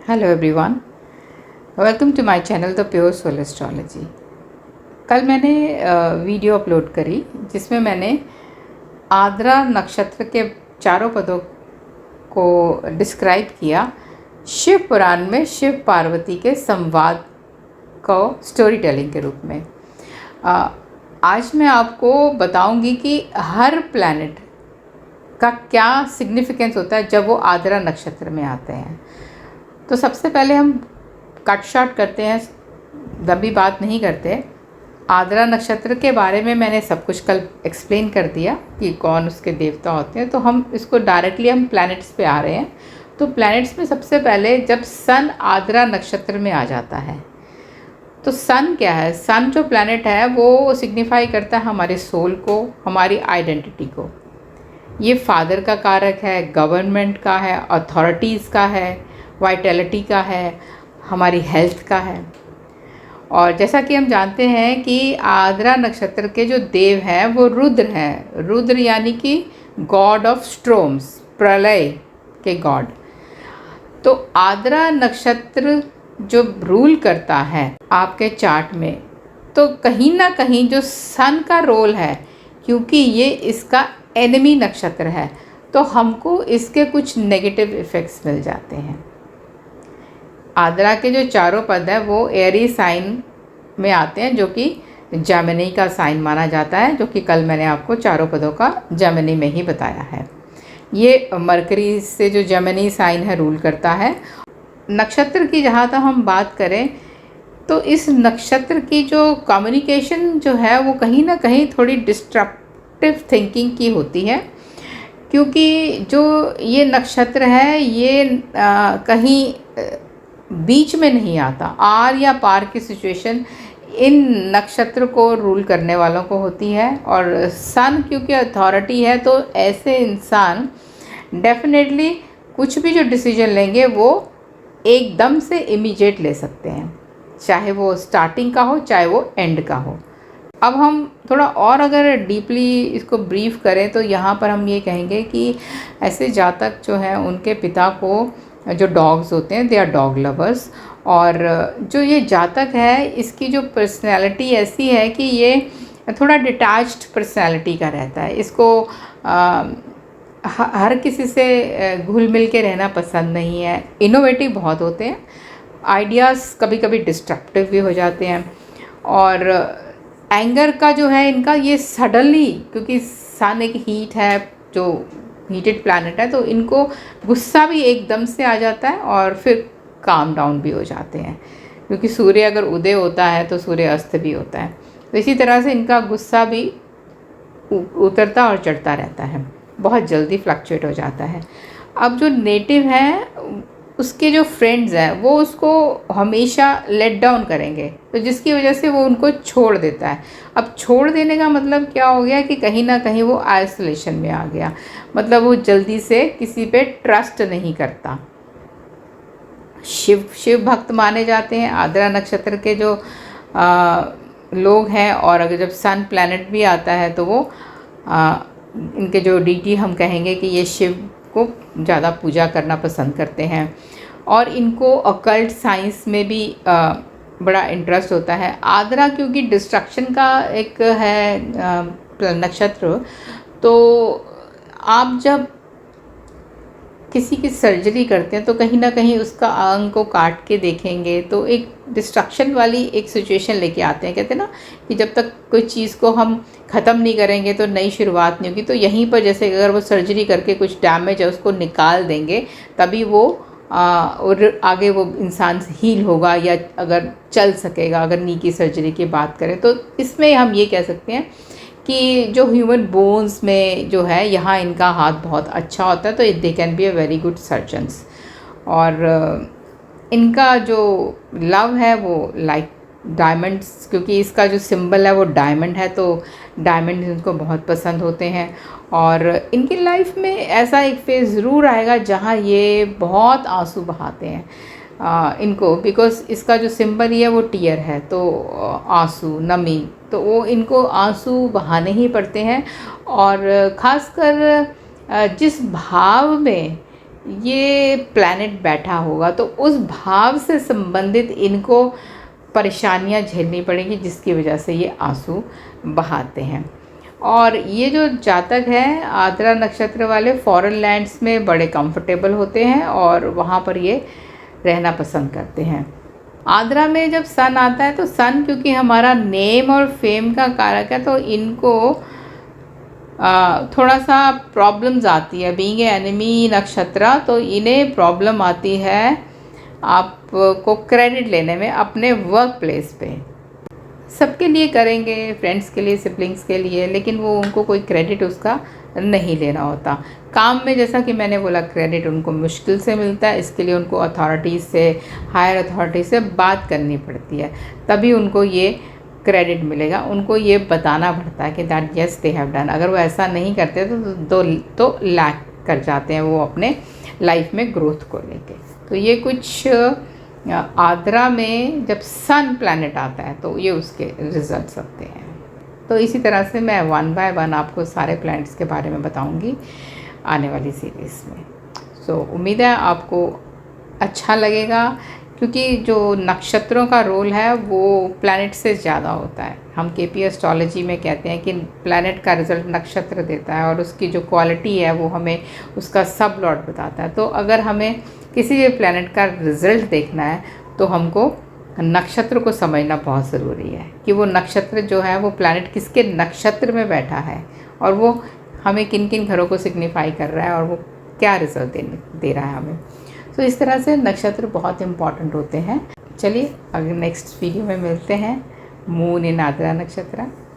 Hello everyone, welcome to my channel the pure soul astrology. कल मैंने video upload करी जिसमें मैंने आद्रा नक्षत्र के चारों पदों को डिस्क्राइब किया शिव पुराण में शिव पार्वती के संवाद को स्टोरी टेलिंग के रूप में। आज मैं आपको बताऊंगी कि हर प्लैनेट का क्या सिग्निफिकेंस होता है जब वो आद्रा नक्षत्र में आते हैं। तो सबसे पहले हम कट शॉर्ट करते हैं, लंबी बात नहीं करते। आद्रा नक्षत्र के बारे में मैंने सब कुछ कल एक्सप्लेन कर दिया कि कौन उसके देवता होते हैं। तो हम इसको डायरेक्टली हम प्लैनेट्स पे आ रहे हैं। तो प्लैनेट्स में सबसे पहले जब सन आद्रा नक्षत्र में आ जाता है तो सन क्या है? सन जो प्लैनेट है वो सिग्निफाई करता है हमारे सोल को, हमारी आइडेंटिटी को। ये फादर का कारक है, गवर्नमेंट का है, अथॉरिटीज़ का है, वाइटैलिटी का है, हमारी हेल्थ का है। और जैसा कि हम जानते हैं कि आद्रा नक्षत्र के जो देव हैं वो रुद्र हैं। रुद्र यानी कि गॉड ऑफ स्ट्रोम्स, प्रलय के गॉड। तो आद्रा नक्षत्र जो रूल करता है आपके चार्ट में, तो कहीं ना कहीं जो सन का रोल है, क्योंकि ये इसका एनिमी नक्षत्र है, तो हमको इसके कुछ नेगेटिव इफ़ेक्ट्स मिल जाते हैं। आद्रा के जो चारों पद हैं वो एरी साइन में आते हैं, जो कि जेमिनी का साइन माना जाता है, जो कि कल मैंने आपको चारों पदों का जेमिनी में ही बताया है। ये मरकरी से जो जेमिनी साइन है रूल करता है। नक्षत्र की जहाँ तक हम बात करें तो इस नक्षत्र की जो कम्युनिकेशन जो है वो कहीं ना कहीं थोड़ी डिस्ट्रक्टिव थिंकिंग की होती है, क्योंकि जो ये नक्षत्र है ये कहीं बीच में नहीं आता। आर या पार की सिचुएशन इन नक्षत्र को रूल करने वालों को होती है। और सन क्योंकि अथॉरिटी है, तो ऐसे इंसान डेफिनेटली कुछ भी जो डिसीजन लेंगे वो एकदम से इमीडिएट ले सकते हैं, चाहे वो स्टार्टिंग का हो चाहे वो एंड का हो। अब हम थोड़ा और अगर डीपली इसको ब्रीफ करें तो यहाँ पर हम ये कहेंगे कि ऐसे जातक जो हैं उनके पिता को जो डॉग्स होते हैं, दे आर डॉग लवर्स। और जो ये जातक है इसकी जो पर्सनैलिटी ऐसी है कि ये थोड़ा डिटैच्ड पर्सनैलिटी का रहता है। इसको हर किसी से घुल मिल के रहना पसंद नहीं है। इनोवेटिव बहुत होते हैं, आइडियाज़ कभी कभी डिस्ट्रक्टिव भी हो जाते हैं। और एंगर का जो है इनका, ये सडनली, क्योंकि सन एक हीट है, जो हीटेड प्लैनेट है, तो इनको गुस्सा भी एकदम से आ जाता है और फिर काम डाउन भी हो जाते हैं, क्योंकि सूर्य अगर उदय होता है तो सूर्य अस्त भी होता है। तो इसी तरह से इनका गुस्सा भी उतरता और चढ़ता रहता है, बहुत जल्दी फ्लक्चुएट हो जाता है। अब जो नेटिव हैं उसके जो फ्रेंड्स हैं वो उसको हमेशा लेट डाउन करेंगे, तो जिसकी वजह से वो उनको छोड़ देता है। अब छोड़ देने का मतलब क्या हो गया कि कहीं ना कहीं वो आइसोलेशन में आ गया, मतलब वो जल्दी से किसी पे ट्रस्ट नहीं करता। शिव भक्त माने जाते हैं आद्रा नक्षत्र के जो लोग हैं। और अगर जब सन प्लैनेट भी आता है तो वो इनके जो डीटी हम कहेंगे कि ये शिव को ज़्यादा पूजा करना पसंद करते हैं। और इनको अकल्ट साइंस में भी बड़ा इंटरेस्ट होता है। आद्रा क्योंकि डिस्ट्रक्शन का एक है नक्षत्र, तो आप जब किसी की सर्जरी करते हैं तो कहीं ना कहीं उसका अंग को काट के देखेंगे तो एक डिस्ट्रक्शन वाली एक सिचुएशन लेके आते हैं। कहते हैं ना कि जब तक कोई चीज़ को हम ख़त्म नहीं करेंगे तो नई शुरुआत नहीं होगी। तो यहीं पर जैसे अगर वो सर्जरी करके कुछ डैमेज है उसको निकाल देंगे, तभी वो और आगे वो इंसान हील होगा या अगर चल सकेगा। अगर नी की सर्जरी की बात करें तो इसमें हम ये कह सकते हैं कि जो ह्यूमन बोन्स में जो है यहाँ इनका हाथ बहुत अच्छा होता है, तो they can be a very good surgeons. और इनका जो लव है वो लाइक डायमंड्स, क्योंकि इसका जो सिंबल है वो डायमंड है, तो डायमंड इनको बहुत पसंद होते हैं। और इनकी लाइफ में ऐसा एक फेज़ ज़रूर आएगा जहाँ ये बहुत आंसू बहाते हैं इनको, बिकॉज इसका जो सिंबल ही है वो टीयर है, तो आंसू, नमी, तो वो इनको आंसू बहाने ही पड़ते हैं। और ख़ासकर जिस भाव में ये प्लैनेट बैठा होगा, तो उस भाव से संबंधित इनको परेशानियां झेलनी पड़ेगी, जिसकी वजह से ये आंसू बहाते हैं। और ये जो जातक हैं आर्द्रा नक्षत्र वाले, फॉरेन लैंड्स में बड़े कंफर्टेबल होते हैं और वहाँ पर ये रहना पसंद करते हैं। आर्द्रा में जब सन आता है, तो सन क्योंकि हमारा नेम और फेम का कारक है, तो इनको थोड़ा सा प्रॉब्लम्स आती है। बीइंग एनिमी नक्षत्र, तो इन्हें प्रॉब्लम आती है आपको क्रेडिट लेने में अपने वर्क प्लेस पे। सबके लिए करेंगे, फ्रेंड्स के लिए, सिबलिंग्स के लिए, लेकिन वो उनको कोई क्रेडिट उसका नहीं लेना होता। काम में जैसा कि मैंने बोला, क्रेडिट उनको मुश्किल से मिलता है, इसके लिए उनको अथॉरिटीज़ से, हायर अथॉरिटी से बात करनी पड़ती है, तभी उनको ये क्रेडिट मिलेगा। उनको ये बताना पड़ता है कि that yes they have done. अगर वो ऐसा नहीं करते तो लैक कर जाते हैं वो अपने लाइफ में ग्रोथ को लेके। तो ये कुछ आर्द्रा में जब सन प्लैनेट आता है तो ये उसके रिजल्ट्स होते हैं। तो इसी तरह से मैं 1 बाय 1 आपको सारे प्लैनेट्स के बारे में बताऊंगी आने वाली सीरीज़ में। सो उम्मीद है आपको अच्छा लगेगा, क्योंकि जो नक्षत्रों का रोल है वो प्लैनेट से ज़्यादा होता है। हम केपी एस्ट्रोलॉजी में कहते हैं कि प्लैनेट का रिजल्ट नक्षत्र देता है और उसकी जो क्वालिटी है वो हमें उसका सब लॉर्ड बताता है। तो अगर हमें किसी भी प्लैनेट का रिजल्ट देखना है तो हमको नक्षत्र को समझना बहुत ज़रूरी है कि वो नक्षत्र जो है वो प्लैनेट किसके नक्षत्र में बैठा है और वो हमें किन किन घरों को सिग्निफाई कर रहा है और वो क्या रिजल्ट दे रहा है हमें। तो इस तरह से नक्षत्र बहुत इम्पॉर्टेंट होते हैं। चलिए अगर नेक्स्ट वीडियो में मिलते हैं। मून इन आर्द्रा नक्षत्र।